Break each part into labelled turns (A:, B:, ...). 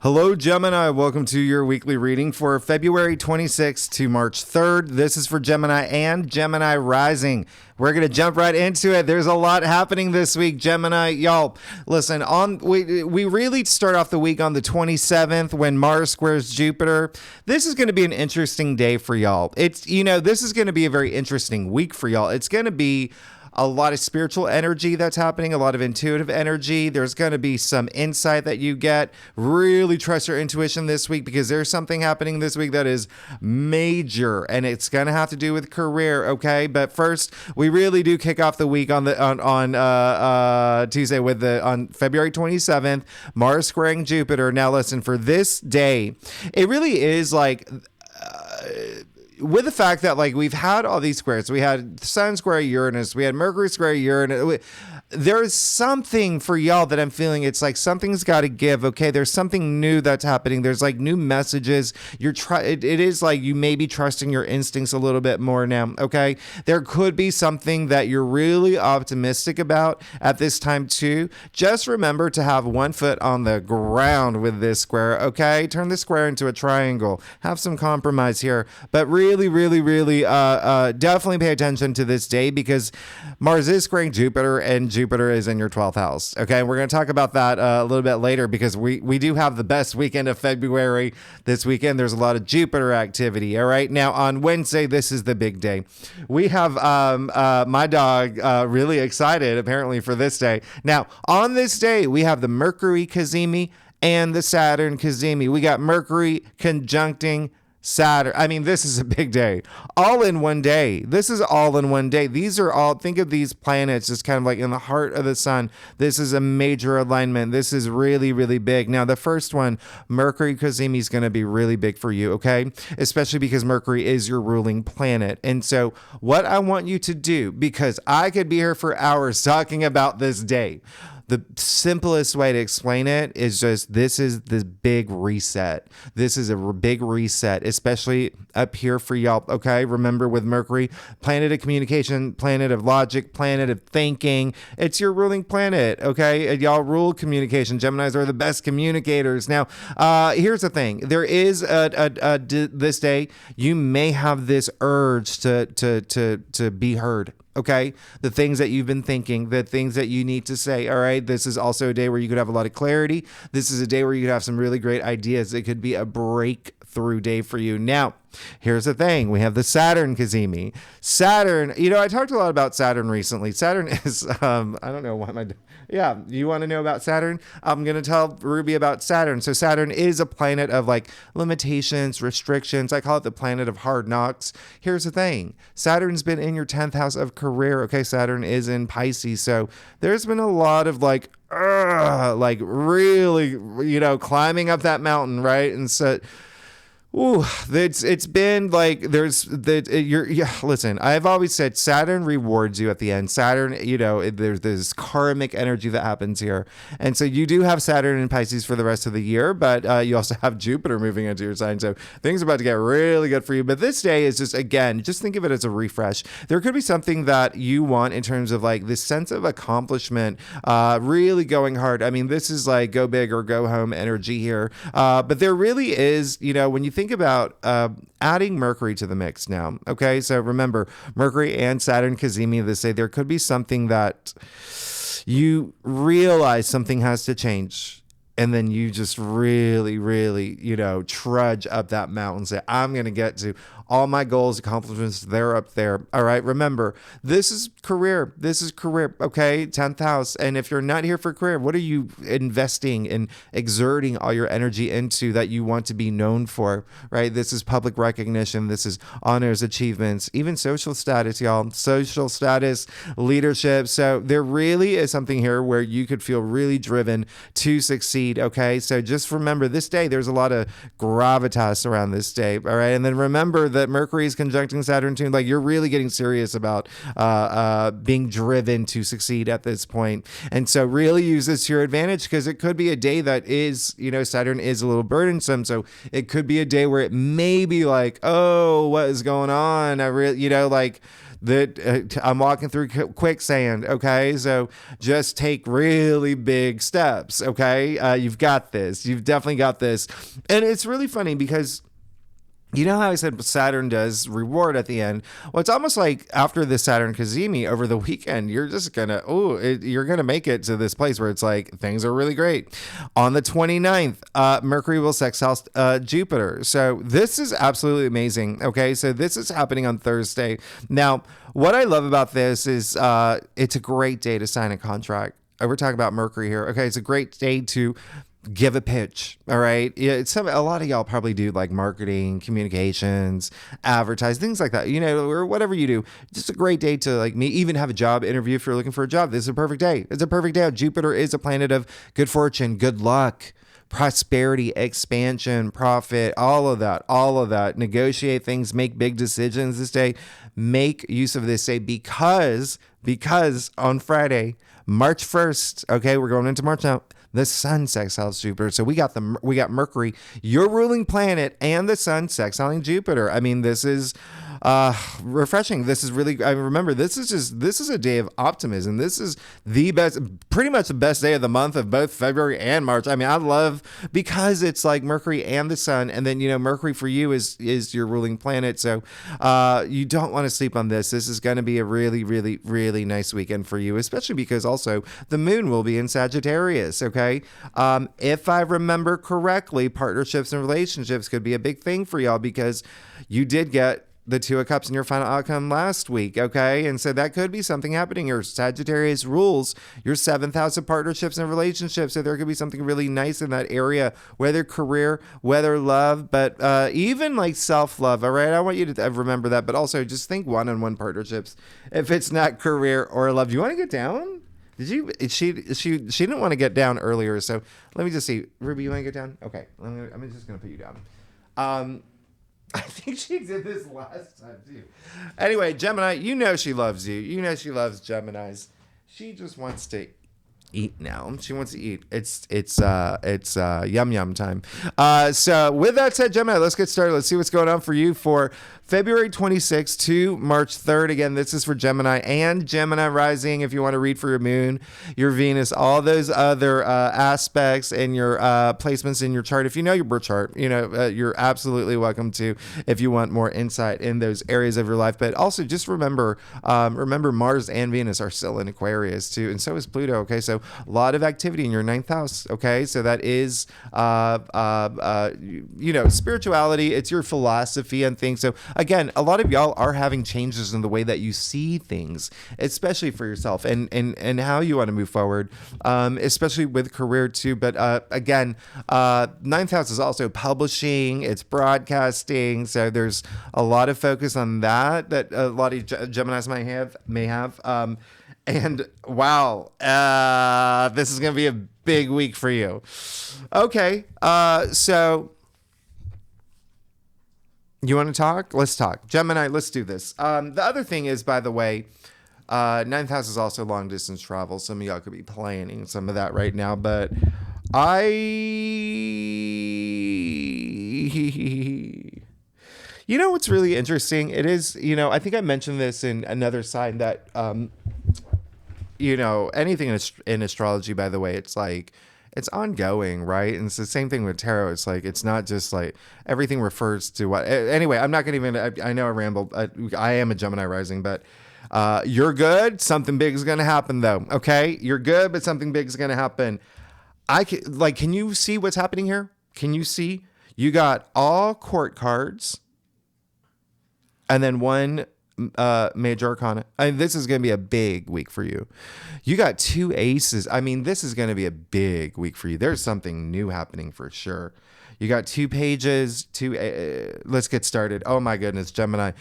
A: Hello, Gemini. Welcome to your weekly reading for February 26th to March 3rd. This is for Gemini and Gemini rising. We're going to jump right into it. There's a lot happening this week, Gemini. Y'all, listen, we really start off the week on the 27th when Mars squares Jupiter. This is going to be an interesting day for y'all. This is going to be a very interesting week for y'all. It's going to be a lot of spiritual energy that's happening, a lot of intuitive energy. There's going to be some insight that you get. Really trust your intuition this week because there's something happening this week that is major and it's going to have to do with career, okay? But first, we really do kick off the week on Tuesday on February 27th, Mars squaring Jupiter. Now listen, for this day, it really is like with the fact that like we've had all these squares, we had Sun square Uranus, we had Mercury square Uranus. There's something for y'all that I'm feeling. It's like something's got to give. Okay, there's something new that's happening. There's like new messages. It is like you may be trusting your instincts a little bit more now. Okay, there could be something that you're really optimistic about at this time too. Just remember to have one foot on the ground with this square. Okay, turn the square into a triangle. Have some compromise here, but really, definitely pay attention to this day because Mars is squaring Jupiter and Jupiter is in your 12th house. Okay, we're going to talk about that a little bit later because we do have the best weekend of February this weekend. There's a lot of Jupiter activity. All right, now on Wednesday, this is the big day. We have my dog really excited apparently for this day. Now on this day, we have the Mercury cazimi and the Saturn cazimi. We got Mercury conjuncting Saturn. I mean, this is a big day. All in one day. This is all in one day. These are all, think of these planets just kind of like in the heart of the sun. This is a major alignment. This is really, really big. Now, the first one, Mercury cazimi is going to be really big for you, okay? Especially because Mercury is your ruling planet. And so what I want you to do, because I could be here for hours talking about this day, the simplest way to explain it is just this is the big reset. This is a big reset, especially up here for y'all. Okay, remember with Mercury, planet of communication, planet of logic, planet of thinking. It's your ruling planet. Okay, and y'all rule communication. Geminis are the best communicators. Now, here's the thing: there is this day you may have this urge to be heard. Okay, the things that you've been thinking, the things that you need to say. All right, this is also a day where you could have a lot of clarity. This is a day where you could have some really great ideas. It could be a breakthrough day for you. Now, here's the thing. We have the Saturn cazimi. Saturn, I talked a lot about Saturn recently. Saturn is, I don't know why you want to know about Saturn? I'm going to tell Ruby about Saturn. So Saturn is a planet of like limitations, restrictions. I call it the planet of hard knocks. Here's the thing. Saturn's been in your 10th house of career. Okay, Saturn is in Pisces. So there's been a lot of like really, climbing up that mountain, right? And so it's been like listen, I've always said Saturn rewards you at the end. Saturn, there's this karmic energy that happens here. And so you do have Saturn in Pisces for the rest of the year, but you also have Jupiter moving into your sign. So things are about to get really good for you. But this day is just think of it as a refresh. There could be something that you want in terms of like this sense of accomplishment, really going hard. I mean, this is like go big or go home energy here. But there really is, when you think about adding Mercury to the mix now. Okay, so remember, Mercury and Saturn cazimi, they say there could be something that you realize something has to change. And then you just really, really, trudge up that mountain, say, I'm going to get to all my goals, accomplishments, they're up there. All right. Remember, this is career. Okay. 10th house. And if you're not here for career, what are you investing and exerting all your energy into that you want to be known for? Right. This is public recognition. This is honors, achievements, even social status, y'all. Social status, leadership. So there really is something here where you could feel really driven to succeed. Okay. So just remember this day, there's a lot of gravitas around this day. All right. And then remember that Mercury is conjuncting Saturn too. Like, you're really getting serious about being driven to succeed at this point. And so really use this to your advantage, because it could be a day that is, Saturn is a little burdensome. So it could be a day where it may be like, oh, what is going on? I really, like, that I'm walking through quicksand. Okay. So just take really big steps. Okay. You've got this. You've definitely got this. And it's really funny because, you know how I said Saturn does reward at the end? Well, it's almost like after the Saturn Cazimi over the weekend, you're just going to, you're going to make it to this place where it's like, things are really great. On the 29th, Mercury will sextile Jupiter. So this is absolutely amazing. Okay. So this is happening on Thursday. Now, what I love about this is it's a great day to sign a contract. We're talking about Mercury here. Okay. It's a great day to give a pitch. All right. Yeah, a lot of y'all probably do like marketing, communications, advertise, things like that, or whatever you do. Just a great day to like even have a job interview if you're looking for a job. This is a perfect day. It's a perfect day. Jupiter is a planet of good fortune, good luck, prosperity, expansion, profit, all of that. Negotiate things, make big decisions this day. Make use of this day because on Friday, March 1st, okay, we're going into March now. The sun sextiles Jupiter. So we got Mercury, your ruling planet, and the sun sextiling Jupiter. I mean, this is refreshing. This is really, I remember, this is a day of optimism. This is the best, pretty much the best day of the month of both February and March. I mean, I love, because it's like Mercury and the sun, and then, Mercury for you is your ruling planet. So you don't want to sleep on this. This is going to be a really, really, really nice weekend for you, especially because also the moon will be in Sagittarius. Okay. If I remember correctly, partnerships and relationships could be a big thing for y'all, because you did get the Two of Cups in your final outcome last week. Okay. And so that could be something happening. Your Sagittarius rules your 7th house of partnerships and relationships. So there could be something really nice in that area, whether career, whether love, but even like self-love. All right. I want you to remember that, but also just think one-on-one partnerships. If it's not career or love, do you want to get down? She didn't want to get down earlier. So let me just see. Ruby, you want to get down? Okay. I'm just going to put you down. I think she did this last time too. Anyway, Gemini, she loves you. She loves Geminis. She just wants to eat now. She wants to eat. It's yum yum time. So with that said, Gemini, let's get started. Let's see what's going on for you for February 26th to March 3rd. Again, this is for Gemini and Gemini rising. If you want to read for your moon, your Venus, all those other aspects and your placements in your chart. If you know your birth chart, you're absolutely welcome to, if you want more insight in those areas of your life. But also just remember Mars and Venus are still in Aquarius too. And so is Pluto. Okay. So a lot of activity in your 9th house. Okay. So that is, spirituality. It's your philosophy and things. So again, a lot of y'all are having changes in the way that you see things, especially for yourself and how you want to move forward, especially with career too. But again, 9th house is also publishing, it's broadcasting. So there's a lot of focus on that a lot of Geminis may have. And wow, this is going to be a big week for you. Okay. So you want to talk? Let's talk. Gemini, let's do this. The other thing is, by the way, 9th house is also long distance travel. Some of y'all could be planning some of that right now, but what's really interesting? It is, I think I mentioned this in another sign that, anything in astrology, by the way, it's like, it's ongoing, right? And it's the same thing with tarot. It's like, it's not just like everything refers to what. Anyway, I'm not going to even, I know I rambled. I am a Gemini rising, but you're good. Something big is going to happen though. Okay. You're good, but something big is going to happen. Can you see what's happening here? Can you see? You got all court cards and then one major arcana. I mean, this is going to be a big week for you. You got 2 aces. I mean, this is going to be a big week for you. There's something new happening for sure. You got 2 pages. Let's get started. Oh my goodness, Gemini.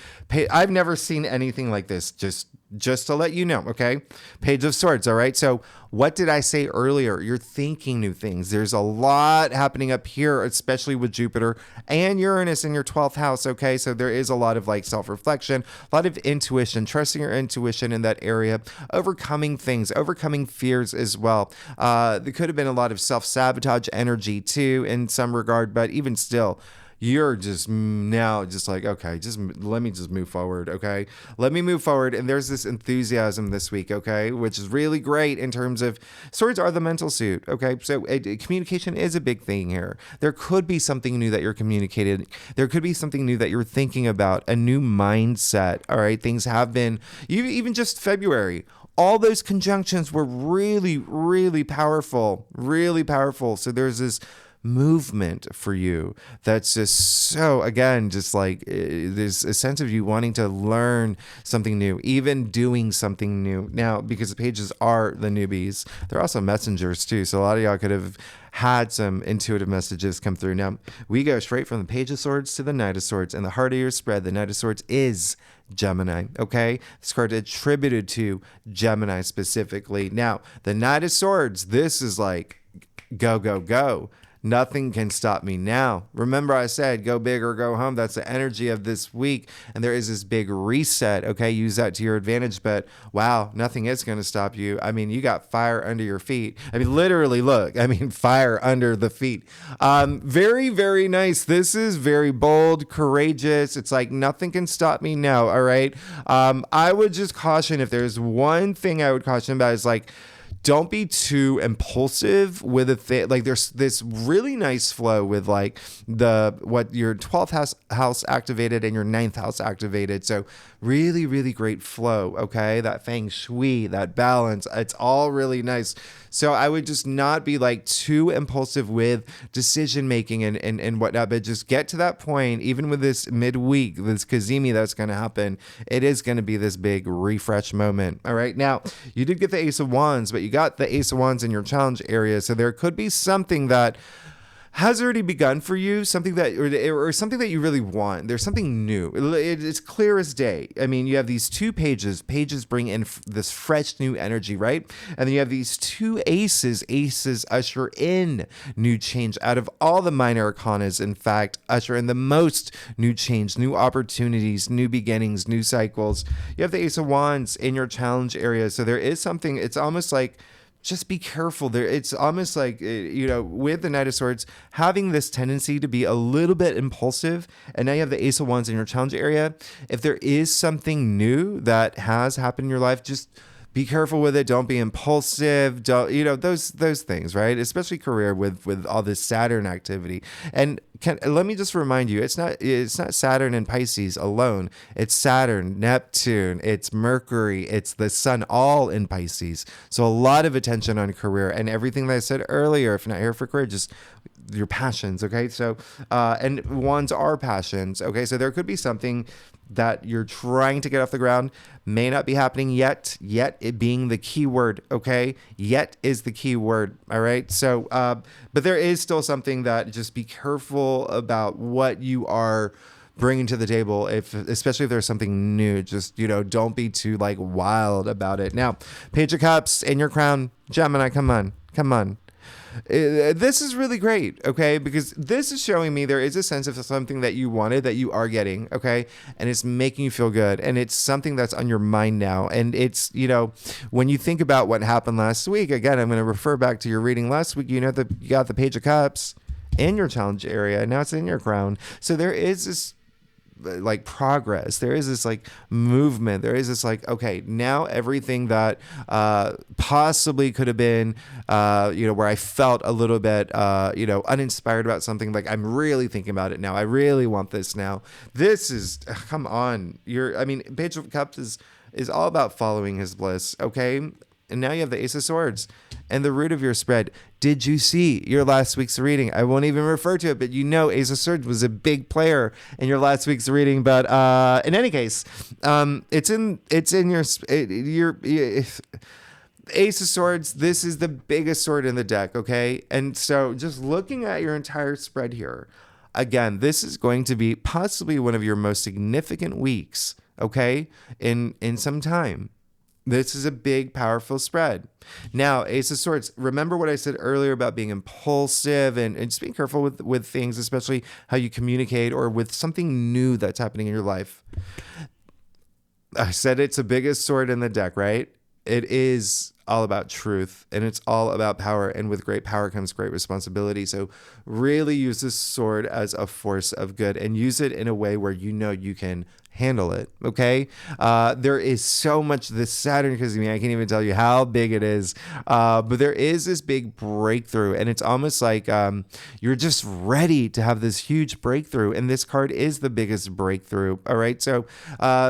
A: I've never seen anything like this. Just just to let you know, okay? Page of Swords, all right? So what did I say earlier? You're thinking new things. There's a lot happening up here, especially with Jupiter and Uranus in your 12th house, okay? So there is a lot of like self-reflection, a lot of intuition, trusting your intuition in that area, overcoming things, overcoming fears as well. There could have been a lot of self-sabotage energy too in some regard, but even still, you're just now just like, okay, just let me just move forward, okay? Let me move forward. And there's this enthusiasm this week, okay, which is really great in terms of swords are the mental suit, okay? So communication is a big thing here. There could be something new that you're communicating. There could be something new that you're thinking about, a new mindset, all right? Things have been, even just February, all those conjunctions were really, really powerful, really powerful. So there's this movement for you that's just so, again, just like there's a sense of you wanting to learn something new, even doing something new. Now, because the pages are the newbies, they're also messengers too, so a lot of y'all could have had some intuitive messages come through. Now, we go straight from the Page of Swords to the Knight of Swords, and the heart of your spread, the Knight of Swords is Gemini, okay? This card attributed to Gemini specifically. Now, the Knight of Swords, this is like go, go, go. Nothing can stop me now. Remember I said, go big or go home. That's the energy of this week. And there is this big reset. Okay, use that to your advantage. But wow, nothing is going to stop you. I mean, you got fire under your feet. I mean, literally, look, I mean, fire under the feet. Very, very nice. This is very bold, courageous. It's like nothing can stop me now. All right. I would just caution, if there's one thing I would caution about, is like, don't be too impulsive with a thing. Like there's this really nice flow with like what your 12th house activated and your 9th house activated. So really, really great flow. Okay. That feng shui, that balance, it's all really nice. So I would just not be like too impulsive with decision making and whatnot, but just get to that point, even with this midweek, this Kazemi that's going to happen. It is going to be this big refresh moment. All right. Now, you did get the Ace of Wands, but you got the Ace of Wands in your challenge area. So there could be something that has already begun for you, something that, or something that you really want. There's something new. It's clear as day. I mean, you have these two pages. Pages bring in this fresh new energy, right? And then you have these two aces. Aces usher in new change. Out of all the minor arcanas, in fact, usher in the most new change, new opportunities, new beginnings, new cycles. You have the Ace of Wands in your challenge area. So there is something, it's almost like, just be careful there. It's almost like, with the Knight of Swords, having this tendency to be a little bit impulsive. And now you have the Ace of Wands in your challenge area. If there is something new that has happened in your life, just be careful with it. Don't be impulsive. Don't, those things, right? Especially career with all this Saturn activity. And let me just remind you, it's not Saturn and Pisces alone. It's Saturn, Neptune, it's Mercury, it's the Sun, all in Pisces. So a lot of attention on career, and everything that I said earlier. If you're not here for career, just your passions. Okay. So, and wands are passions. Okay. So there could be something that you're trying to get off the ground, may not be happening yet it being the key word. Okay. Yet is the key word. All right. So, but there is still something that, just be careful about what you are bringing to the table, especially if there's something new. Just, don't be too like wild about it. Now, Page of Cups in your crown, Gemini, come on. This is really great, okay? Because this is showing me there is a sense of something that you wanted that you are getting, okay? And it's making you feel good. And it's something that's on your mind now. And it's, when you think about what happened last week, again, I'm going to refer back to your reading last week. You got the Page of Cups in your challenge area. Now it's in your crown. So there is this like progress. There is this like movement. There is this like, okay, now everything that possibly could have been, where I felt a little bit, uninspired about something, like I'm really thinking about it now. I really want this now. This is, come on. Page of Cups is all about following his bliss. Okay. And now you have the Ace of Swords and the root of your spread. Did you see your last week's reading? I won't even refer to it, but Ace of Swords was a big player in your last week's reading. But in any case, it's in your Ace of Swords. This is the biggest sword in the deck, okay? And so just looking at your entire spread here, again, this is going to be possibly one of your most significant weeks, okay, in some time. This is a big, powerful spread. Now, Ace of Swords, remember what I said earlier about being impulsive and just being careful with things, especially how you communicate or with something new that's happening in your life. I said it's the biggest sword in the deck, right? It is all about truth and it's all about power. And with great power comes great responsibility. So really use this sword as a force of good and use it in a way where you know you can handle it. Okay. There is so much this Saturn, because I can't even tell you how big it is. But there is this big breakthrough and it's almost like you're just ready to have this huge breakthrough. And this card is the biggest breakthrough. All right. So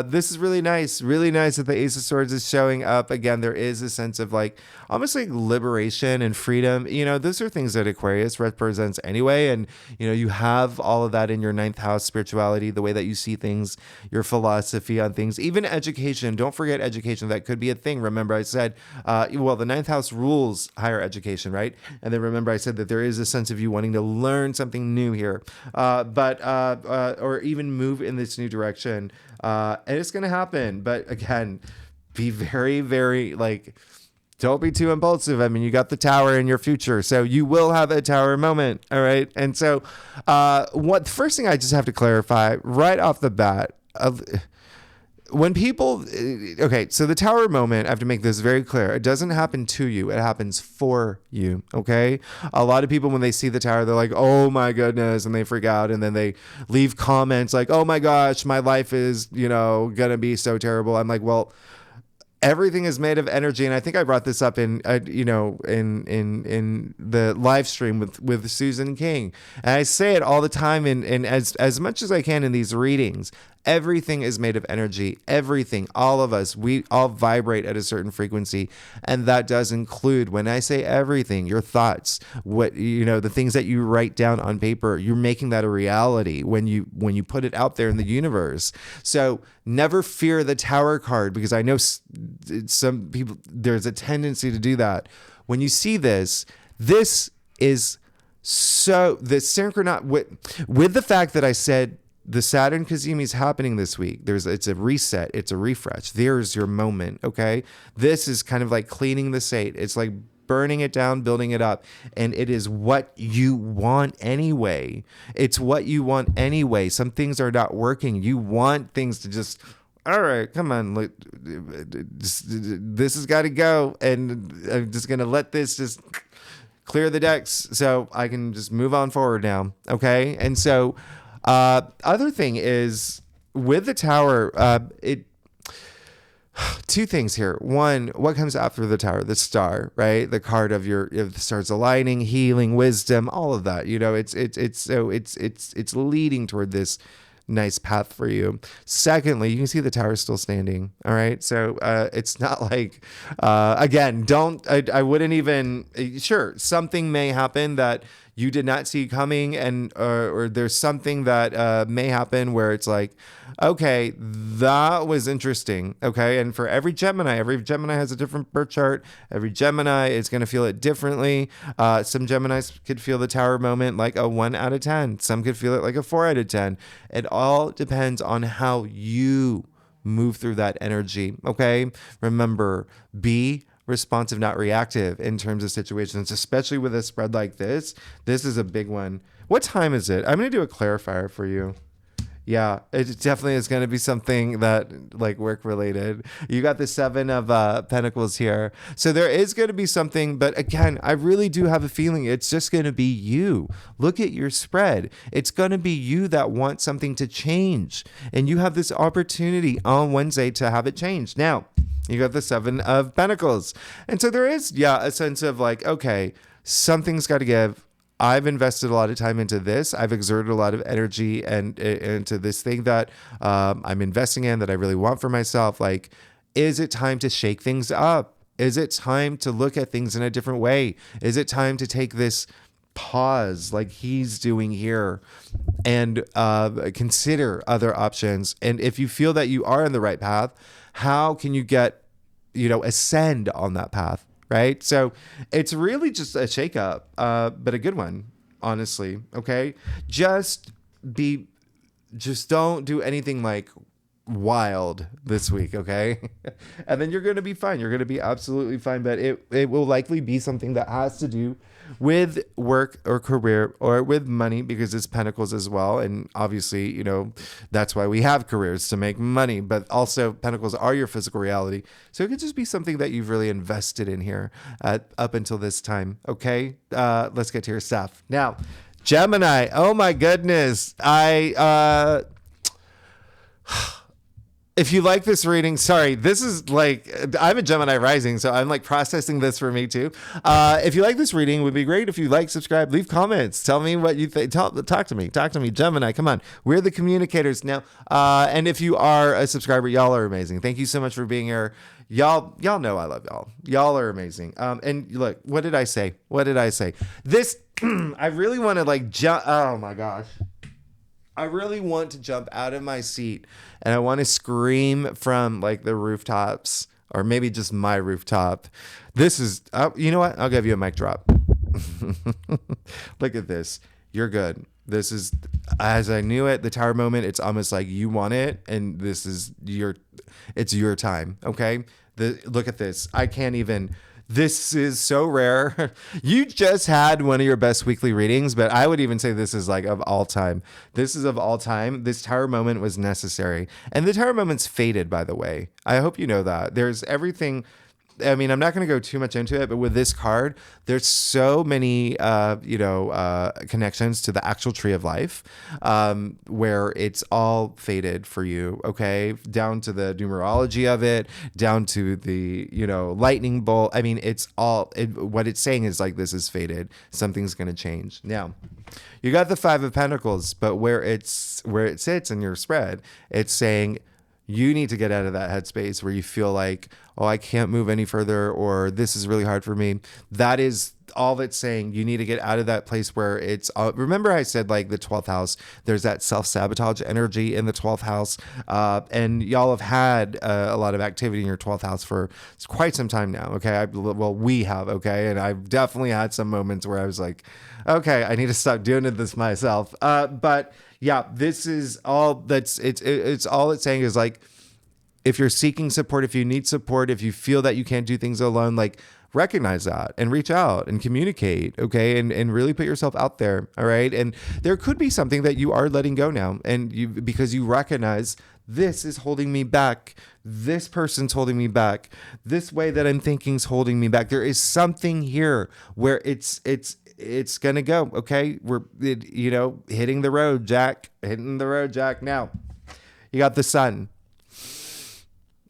A: this is really nice that the Ace of Swords is showing up. Again, there is a sense of like almost like liberation and freedom. Those are things that Aquarius represents anyway. And, you have all of that in your ninth house spirituality, the way that you see things, your philosophy on things, even education. Don't forget education. That could be a thing. Remember, I said, the ninth house rules higher education, right? And then remember, I said that there is a sense of you wanting to learn something new here, or even move in this new direction. And it's going to happen. But again, be very, very don't be too impulsive. You got the Tower in your future, so you will have a Tower moment. All right. And so the first thing I just have to clarify right off the bat, when people, so the Tower moment, I have to make this very clear. It doesn't happen to you. It happens for you. Okay. A lot of people, when they see the Tower, they're like, oh my goodness. And they freak out. And then they leave comments like, oh my gosh, my life is, going to be so terrible. I'm like, well, everything is made of energy, and I think I brought this up in the live stream with Susan King, and I say it all the time, and as much as I can in these readings. Everything is made of energy. Everything, all of us, we all vibrate at a certain frequency. And that does include, when I say everything, your thoughts, the things that you write down on paper, you're making that a reality when you put it out there in the universe. So never fear the Tower card, because I know some people, there's a tendency to do that. When you see this is so the synchronized with the fact that I said, the Saturn Cazimi is happening this week. It's a reset. It's a refresh. There's your moment. Okay. This is kind of like cleaning the slate. It's like burning it down, building it up. And it is what you want anyway. It's what you want anyway. Some things are not working. You want things to just, all right, come on. This has got to go. And I'm just going to let this just clear the decks so I can just move on forward now. Okay. And so, other thing is with the Tower, two things here. One, what comes after the Tower? The Star, right? The card of the stars aligning, healing, wisdom, all of that. It's leading toward this nice path for you. Secondly, you can see the Tower is still standing. All right. So, it's not like, again, I wouldn't even, sure, something may happen that you did not see coming, and or there's something that may happen where it's like, okay, that was interesting. Okay. And for every Gemini has a different birth chart. Every Gemini is going to feel it differently. Some Geminis could feel the Tower moment like a 1 out of 10. Some could feel it like a 4 out of 10. It all depends on how you move through that energy. Okay. Remember, be responsive, not reactive in terms of situations, especially with a spread like this. This is a big one. What time is it? I'm going to do a clarifier for you. Yeah, it definitely is going to be something that like work related. You got the 7 of Pentacles here. So there is going to be something, but again, I really do have a feeling it's just going to be you. Look at your spread. It's going to be you that wants something to change. And you have this opportunity on Wednesday to have it changed. Now, you got the 7 of Pentacles. And so there is, a sense of like, okay, something's got to give. I've invested a lot of time into this. I've exerted a lot of energy and into this thing that I'm investing in that I really want for myself. Like, is it time to shake things up? Is it time to look at things in a different way? Is it time to take this pause like he's doing here and consider other options? And if you feel that you are on the right path, how can you get, ascend on that path? Right. So it's really just a shakeup, but a good one, honestly. Okay. Just don't do anything like wild this week, okay? And then you're going to be fine. You're going to be absolutely fine, but it will likely be something that has to do with work or career or with money, because it's pentacles as well. And obviously, you know, that's why we have careers, to make money, but also pentacles are your physical reality. So it could just be something that you've really invested in here up until this time. Okay. Let's get to your stuff now. Gemini. Oh my goodness. If you like this reading, sorry, this is like, I'm a Gemini rising, so I'm like processing this for me too. If you like this reading, it would be great if you like, subscribe, leave comments. Tell me what you think. Talk to me. Gemini, come on. We're the communicators now. And if you are a subscriber, y'all are amazing. Thank you so much for being here. Y'all know I love y'all. Y'all are amazing. And look, what did I say? This, I really want to like jump. Oh my gosh. I really want to jump out of my seat and I want to scream from like the rooftops, or maybe just my rooftop. This is, you know what? I'll give you a mic drop. Look at this. You're good. This is, as I knew it, the tower moment. It's almost like you want it, and this is it's your time. Okay. Look at this. I can't even. This is so rare. You just had one of your best weekly readings, but I would even say this is like of all time. This is of all time. This tower moment was necessary. And the tower moment's faded, by the way. I hope you know that. There's everything. I mean, I'm not going to go too much into it, but with this card, there's so many, connections to the actual tree of life, where it's all faded for you. Okay. Down to the numerology of it, down to the, lightning bolt. I mean, it's all, what it's saying is like, this is faded. Something's going to change. Now, you got the Five of Pentacles, but where it sits in your spread, it's saying, you need to get out of that headspace where you feel like, oh, I can't move any further, or this is really hard for me. That is all that's saying. You need to get out of that place where it's, remember I said like the 12th house, there's that self-sabotage energy in the 12th house. And y'all have had a lot of activity in your 12th house for quite some time now. Okay. We have. Okay. And I've definitely had some moments where I was like, okay, I need to stop doing this myself. But yeah, this is all it's all it's saying is like, if you're seeking support, if you need support, if you feel that you can't do things alone, like recognize that and reach out and communicate. Okay. And really put yourself out there. All right. And there could be something that you are letting go now. And because you recognize this is holding me back. This person's holding me back. This way that I'm thinking is holding me back. There is something here where it's going to go. Okay. We're, hitting the road, Jack. Now you got the sun.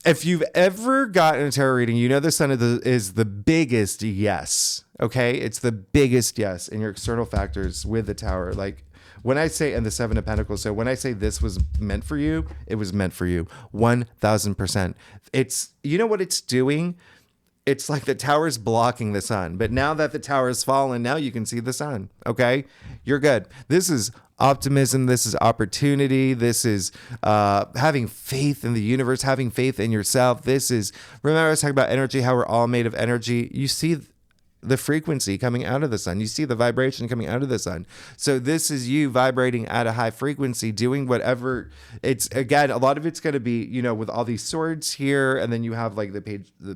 A: If you've ever gotten a tarot reading, the sun is the biggest yes. Okay. It's the biggest yes in your external factors with the tower. Like when I say, and the Seven of Pentacles. So when I say this was meant for you, it was meant for you 1000%. It's, what it's doing? It's like the tower's blocking the sun, but now that the tower's fallen, now you can see the sun. Okay. You're good. This is optimism. This is opportunity. This is having faith in the universe, having faith in yourself. This is, remember I was talking about energy, how we're all made of energy. You see the frequency coming out of the sun. You see the vibration coming out of the sun. So this is you vibrating at a high frequency, doing whatever. It's, again, a lot of it's going to be, with all these swords here, and then you have like the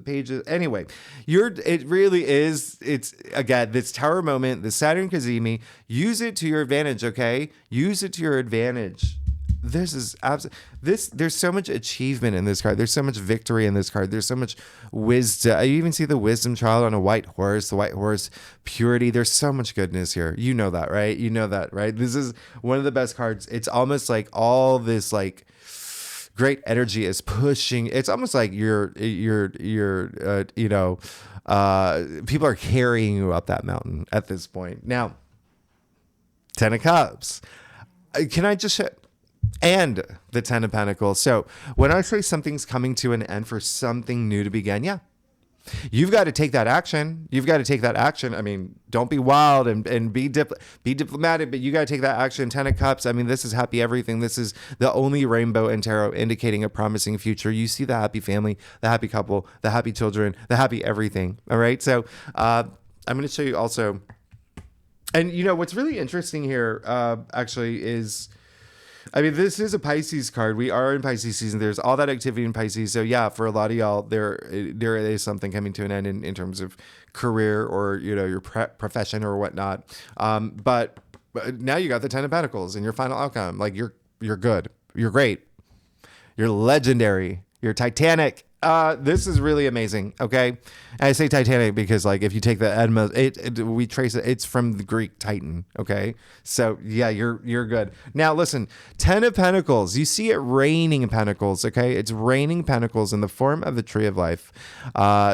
A: pages. Anyway, it really is. It's, again, this tower moment, the Saturn Kazemi, use it to your advantage. Okay. Use it to your advantage. This is there's so much achievement in this card. There's so much victory in this card. There's so much wisdom. I even see the wisdom child on a white horse, the white horse purity. There's so much goodness here. You know that, right? This is one of the best cards. It's almost like all this like great energy is pushing. It's almost like you're people are carrying you up that mountain at this point. Now, 10 of Cups. Can I just and the 10 of Pentacles. So when I say something's coming to an end for something new to begin, yeah, you've got to take that action. I mean, don't be wild and be diplomatic, but you got to take that action. 10 of Cups. I mean, this is happy everything. This is the only rainbow in tarot indicating a promising future. You see the happy family, the happy couple, the happy children, the happy everything. All right. So I'm going to show you also. And what's really interesting here actually is I mean, this is a Pisces card. We are in Pisces season. There's all that activity in Pisces. So yeah, for a lot of y'all, there is something coming to an end in terms of career or, you know, your profession or whatnot. But now you got the Ten of Pentacles and your final outcome. Like you're good. You're great. You're legendary. You're Titanic. This is really amazing. Okay. And I say Titanic because, like, if you take the Edma, we trace it. It's from the Greek Titan. Okay. So yeah, you're good. Now listen, Ten of Pentacles. You see it raining in Pentacles. Okay. It's raining Pentacles in the form of the Tree of Life.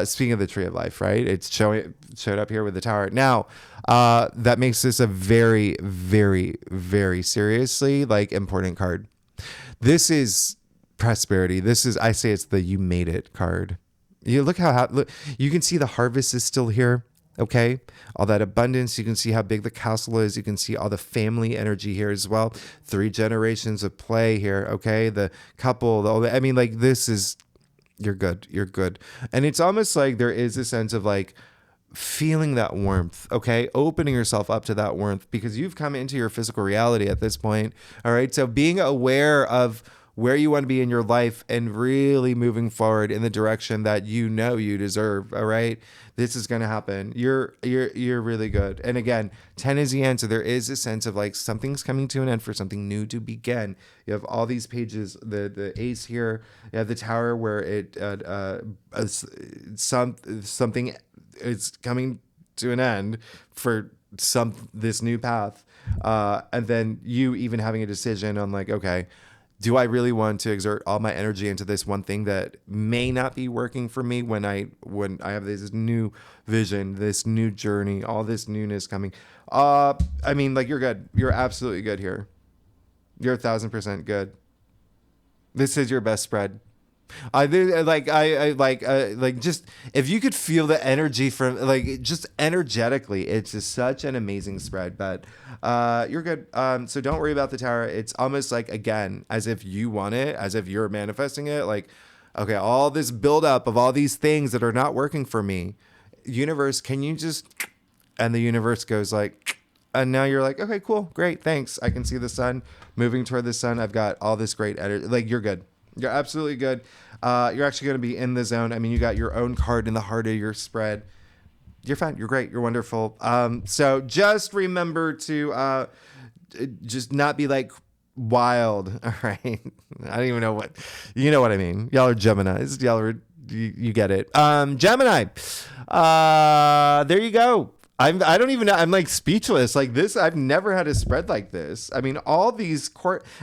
A: Speaking of the Tree of Life, right? It's showed up here with the Tower. Now, that makes this a very, very, very seriously, like, important card. This is prosperity. This is, I say it's the you made it card. You look look, you can see the harvest is still here. Okay. All that abundance. You can see how big the castle is. You can see all the family energy here as well. 3 generations of play here. Okay. The couple, I mean, like, this is, you're good. You're good. And it's almost like there is a sense of like feeling that warmth. Okay. Opening yourself up to that warmth because you've come into your physical reality at this point. All right. So being aware of where you want to be in your life and really moving forward in the direction that you know you deserve. All right. This is going to happen. You're really good. And again, 10 is the end. So there is a sense of like something's coming to an end for something new to begin. You have all these pages, the ace here, you have the Tower where it, something is coming to an end for this new path. And then you even having a decision on like, okay, do I really want to exert all my energy into this one thing that may not be working for me when I have this new vision, this new journey, all this newness coming? I mean, like, you're good. You're absolutely good here. You're 1,000% good. This is your best spread. Just if you could feel the energy from like just energetically, it's just such an amazing spread. But you're good. So don't worry about the Tower. It's almost like, again, as if you want it, as if you're manifesting it. Like, okay, all this buildup of all these things that are not working for me, universe, can you just? And the universe goes like, and now you're like, okay, cool, great, thanks. I can see the sun moving toward the sun. I've got all this great energy. Like, you're good. You're absolutely good. You're actually going to be in the zone. I mean, you got your own card in the heart of your spread. You're fine. You're great. You're wonderful. So just remember to just not be like wild. All right. I don't even know you know what I mean. Y'all are Geminis. You get it. Gemini. There you go. I don't even know. I'm like speechless. Like this, I've never had a spread like this. I mean, all these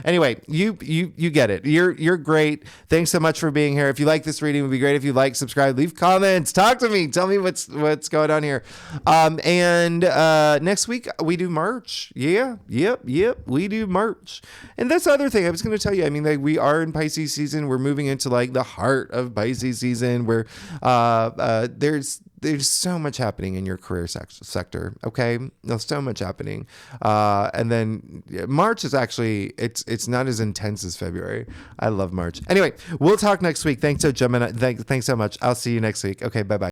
A: anyway, you get it. You're great. Thanks so much for being here. If you like this reading, it would be great if you like, subscribe, leave comments, talk to me, tell me what's going on here. And next week we do March. Yeah. Yep. We do March. And that's the other thing I was going to tell you. I mean, like, we are in Pisces season. We're moving into like the heart of Pisces season where there's so much happening in your career sector. Okay. There's so much happening. And then March is actually, it's not as intense as February. I love March. Anyway, we'll talk next week. Thanks so Gemini. Thanks so much. I'll see you next week. Okay. Bye-bye.